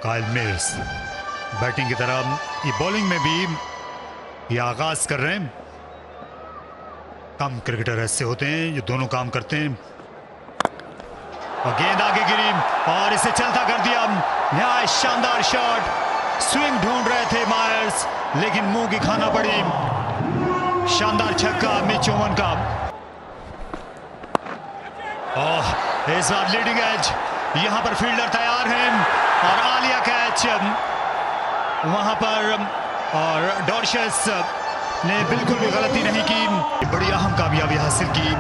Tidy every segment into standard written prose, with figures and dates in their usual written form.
Kyle mills batting की तरह ये बॉलिंग में भी ये आगाज कर रहे हैं। कम क्रिकेटर ऐसे होते हैं जो दोनों काम करते हैं। और गेंद आगे गिरी और इसे चलता कर दिया। नया शानदार शॉट, स्विंग ढूंढ रहे थे मायर्स लेकिन मुंह की खाना पड़ी। शानदार छक्का मिच ओवन का। इस बार लीडिंग एज, यहां पर फील्डर तैयार हैं और आलिया कैच वहां पर, और डॉर्शस ने बिल्कुल भी गलती नहीं की, बड़ी अहम कामयाबी हासिल की।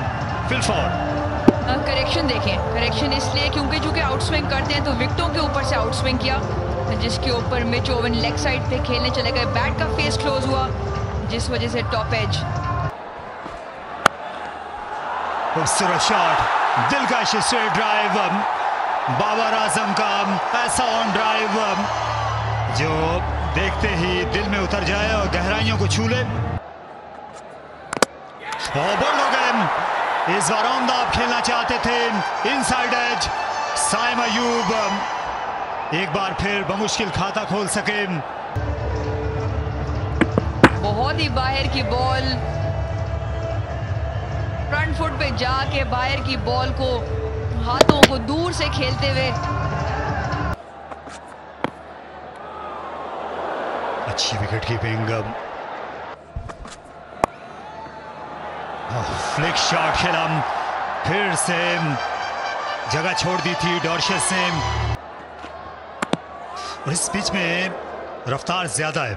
फिलफॉर्ड करेक्शन देखें, करेक्शन इसलिए क्योंकि जो कि आउटस्विंग करते हैं तो विकेटों के ऊपर से आउटस्विंग किया, जिसके ऊपर मिच ओवन लेग साइड पे खेलने चले गए। बैट का फेस क्लोज हुआ जिस वजह से टॉप एज। खूबसूरत शॉट, दिलकश स्ट्रेट ड्राइव, बाबर आजम का ऐसा ऑन ड्राइव जो देखते ही दिल में उतर जाए और गहराइयों को छू ले। बोल्ड हो गए, इस बार ऑन द ऑफ खेलना चाहते थे, इनसाइड एज। साइम अयूब एक बार फिर बमुश्किल खाता खोल सके। बहुत ही बाहर की बॉल, फ्रंट फुट पे जाके बाहर की बॉल को हाथों को दूर से खेलते हुए। अच्छी विकेट कीपिंग, फ्लिक शॉट खेला, फिर से जगह छोड़ दी थी डॉर्शस ने। और इस पिच में रफ्तार ज्यादा है।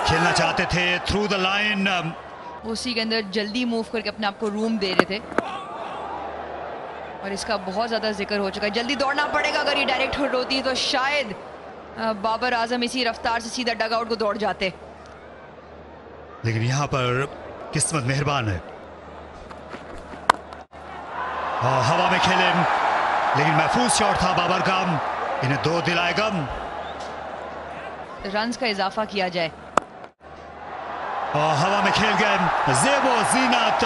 खेलना चाहते थे थ्रू द लाइन, उसी के अंदर जल्दी मूव करके अपने आप को रूम दे रहे थे और इसका बहुत ज्यादा जिक्र हो चुका है। जल्दी दौड़ना पड़ेगा, अगर ये डायरेक्ट हिट होती तो शायद बाबर आजम इसी रफ्तार से सीधा डग आउट को दौड़ जाते, लेकिन यहां पर किस्मत मेहरबान है। हवा में खेले लेकिन महफूज शॉट था बाबर का, इन्हें 2 दिलाएगा। रन्स का इजाफा किया जाए। हवा में खेल गए, ज़ेबो ज़ीनत,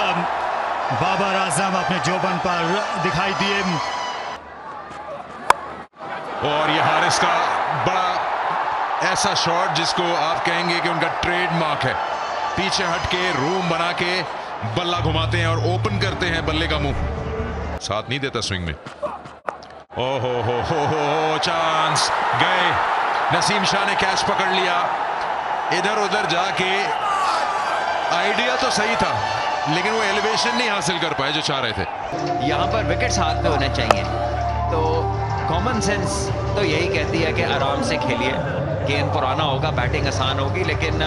बाबर आजम अपने जोबन पर दिखाई दिए। और ये हारिस का बड़ा ऐसा शॉट जिसको आप कहेंगे कि उनका ट्रेडमार्क है। पीछे हटके रूम बना के बल्ला घुमाते हैं और ओपन करते हैं बल्ले का मुंह, साथ नहीं देता स्विंग में। ओहो हो चांस गए। नसीम शाह ने कैच पकड़ लिया, इधर उधर जाके आइडिया तो सही था लेकिन वो एलिवेशन नहीं हासिल कर पाए जो चाह रहे थे। यहाँ पर विकेट्स हाथ पे होने चाहिए, तो कॉमन सेंस तो यही कहती है कि आराम से खेलिए, गेंद पुराना होगा, बैटिंग आसान होगी, लेकिन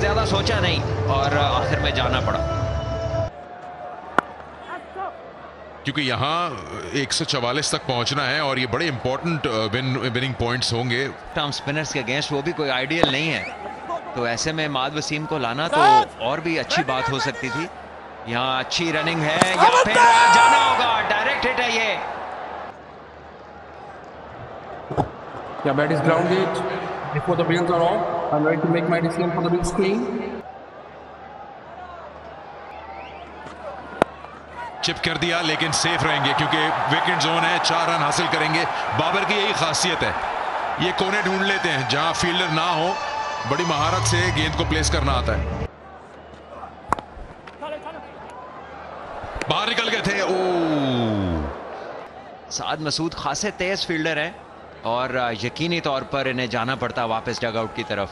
ज्यादा सोचा नहीं और आखिर में जाना पड़ा। क्योंकि यहाँ 144 तक पहुंचना है और ये बड़े इंपॉर्टेंट विनिंग पॉइंट्स होंगे। टर्म स्पिनर्स के अगेंस्ट वो भी कोई आइडियल नहीं है, तो ऐसे में माद वसीम को लाना तो और भी अच्छी बात हो सकती थी। यहाँ अच्छी रनिंग है या फिर जाना होगा, डायरेक्ट हिट है ये। Yeah, bat is grounded before the wheels are off. I'm ready to make my decision for the big screen. Chip कर दिया लेकिन सेफ रहेंगे क्योंकि विकेट जोन है, 4 रन हासिल करेंगे। बाबर की यही खासियत है, ये कोने ढूंढ लेते हैं जहां फील्डर ना हो, बड़ी महारत से गेंद को प्लेस करना आता है। बाहर निकल गए थे। साद मसूद खासे तेज फील्डर है और यकीनी तौर पर इन्हें जाना पड़ता वापस डग आउट की तरफ।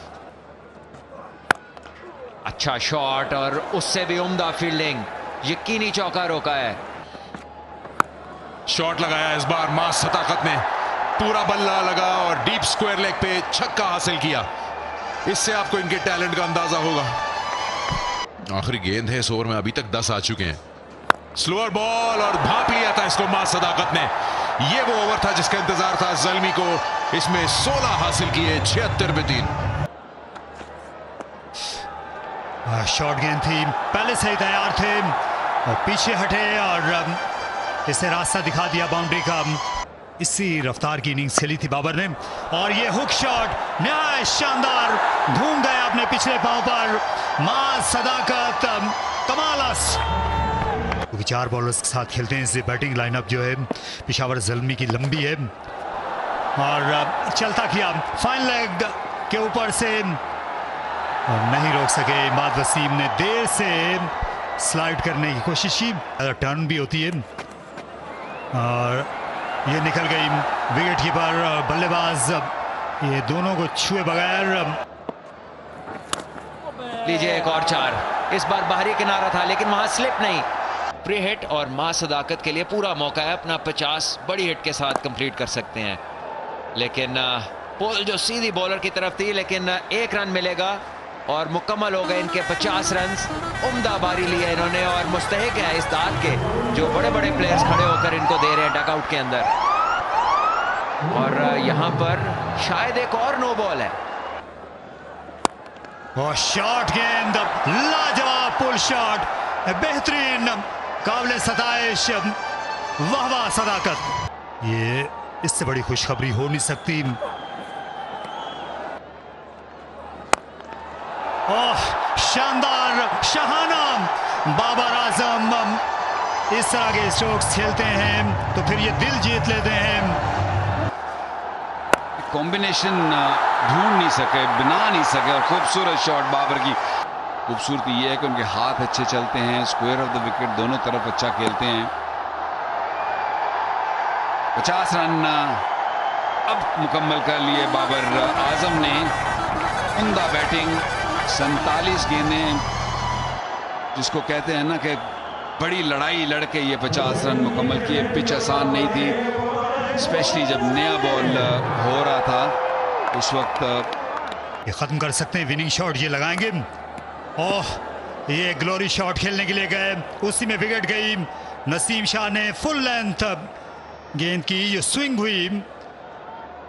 अच्छा शॉट और उससे भी उम्दा फील्डिंग, यकीनी चौका रोका है। शॉट लगाया इस बार मास सदाकत ने, पूरा बल्ला लगा और डीप स्क्वायर लेग पे छक्का हासिल किया। इससे आपको इनके टैलेंट का अंदाजा होगा। आखिरी गेंद है इस ओवर में, अभी तक 10 आ चुके हैं। स्लोअर बॉल और भाप लिया था इसको मास सदाकत ने। ये वो ओवर था जिसका इंतजार था ज़ल्मी को, इसमें 16 हासिल किए, 76 में 3। शॉर्ट गेंद थी, पहले से ही तैयार थे और पीछे हटे और इसे रास्ता दिखा दिया बाउंड्री का। इसी रफ्तार की इनिंग्स खेली थी बाबर ने और ये हुक शॉट नया शानदार घूम गया अपने पिछले पांव पर। मां सदाकत कमालस, 4 बॉलर्स के साथ खेलते हैं, इसलिए बैटिंग लाइनअप जो है पेशावर ज़ल्मी की लंबी है। और चलता किया फाइन लेग के ऊपर से और नहीं रोक सके इमाद वसीम ने, देर से स्लाइड करने की कोशिश की, टर्न भी होती है और ये निकल गई विकेट कीपर बल्लेबाज, ये दोनों को छुए बगैर। लीजिए एक और 4, इस बार बाहरी किनारा था लेकिन वहां स्लिप नहीं। प्री हिट और मां सदाकत के लिए पूरा मौका है, अपना 50 बड़ी हिट के साथ कंप्लीट कर सकते हैं, लेकिन बॉल जो सीधी बॉलर की तरफ थी, लेकिन 1 रन मिलेगा और मुकम्मल हो गए इनके 50 रन। उम्दा बारी ली है इन्होंने और मुस्तहिक है इस दाद के जो बड़े बड़े प्लेयर्स खड़े होकर इनको दे रहे हैं डकआउट के अंदर। और यहां पर शायद एक और नो बॉल है और शॉट गेंद, लाजवाब पुल शॉट, बेहतरीन, काबिल सताइश, वाह वाह सदाकत, ये इससे बड़ी खुशखबरी हो नहीं सकती। ओह शानदार, शहाना, बाबर आजम इस तरह के स्ट्रोक्स खेलते हैं तो फिर ये दिल जीत लेते हैं। कॉम्बिनेशन ढूंढ नहीं सके, बना नहीं सके और खूबसूरत शॉट। बाबर की खूबसूरती ये है कि उनके हाथ अच्छे चलते हैं, स्क्वायर ऑफ द विकेट दोनों तरफ अच्छा खेलते हैं। 50 रन अब मुकम्मल कर लिए बाबर आजम ने। उम्दा बैटिंग, 47 गेंदें, जिसको कहते हैं ना कि बड़ी लड़ाई लड़के ये 50 रन मुकम्मल किए। पिच आसान नहीं थी, स्पेशली जब नया बॉल हो रहा था उस वक्त। ये खत्म कर सकते हैं, विनिंग शॉट ये लगाएंगे। ओह ये ग्लोरी शॉट खेलने के लिए गए, उसी में विकेट गई। नसीम शाह ने फुल लेंथ गेंद की, ये स्विंग हुई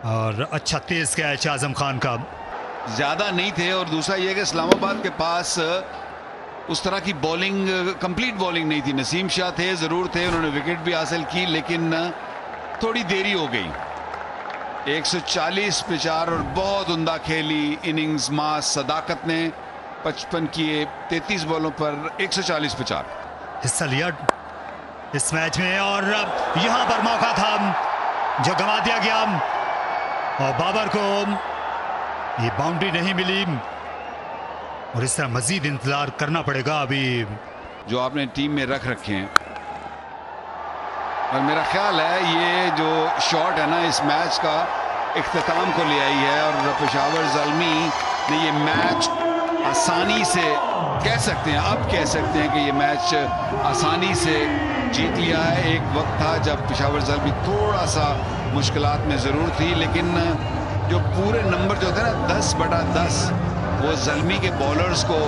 और अच्छा तेज कैच आजम खान का। ज्यादा नहीं थे और दूसरा ये कि इस्लामाबाद के पास उस तरह की बॉलिंग, कंप्लीट बॉलिंग नहीं थी। नसीम शाह थे, जरूर थे, उन्होंने विकेट भी हासिल की, लेकिन थोड़ी देरी हो गई। 140 पे 4 और बहुत उम्दा खेली इनिंग्स मां सदाकत ने। 55 किए 33 बॉलों पर 140 पे 4 हिस्सा लिया इस मैच में और यहां पर मौका था जो गंवा दिया गया और बाबर को ये बाउंड्री नहीं मिली और इस तरह मजीद इंतजार करना पड़ेगा अभी जो आपने टीम में रख रखे हैं। और मेरा ख्याल है ये जो शॉट है ना इस मैच का इख्तिताम को ले आई है और पेशावर ज़ल्मी ने ये मैच आसानी से कह सकते हैं, अब कह सकते हैं कि ये मैच आसानी से जीत लिया है। एक वक्त था जब पेशावर ज़ल्मी थोड़ा सा मुश्किलात में ज़रूर थी, लेकिन जो पूरे नंबर जो थे ना 10/10 वो ज़ल्मी के बॉलर्स को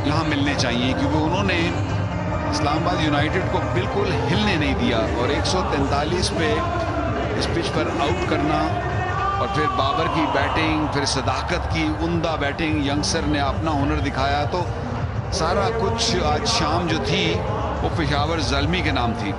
यहाँ मिलने चाहिए, क्योंकि उन्होंने इस्लामाबाद यूनाइटेड को बिल्कुल हिलने नहीं दिया। और 143 पे इस पिच पर आउट करना और फिर बाबर की बैटिंग, फिर सदाकत की उम्दा बैटिंग, यंगस्टर ने अपना हुनर दिखाया, तो सारा कुछ आज शाम जो थी वो पेशावर ज़ल्मी के नाम थी।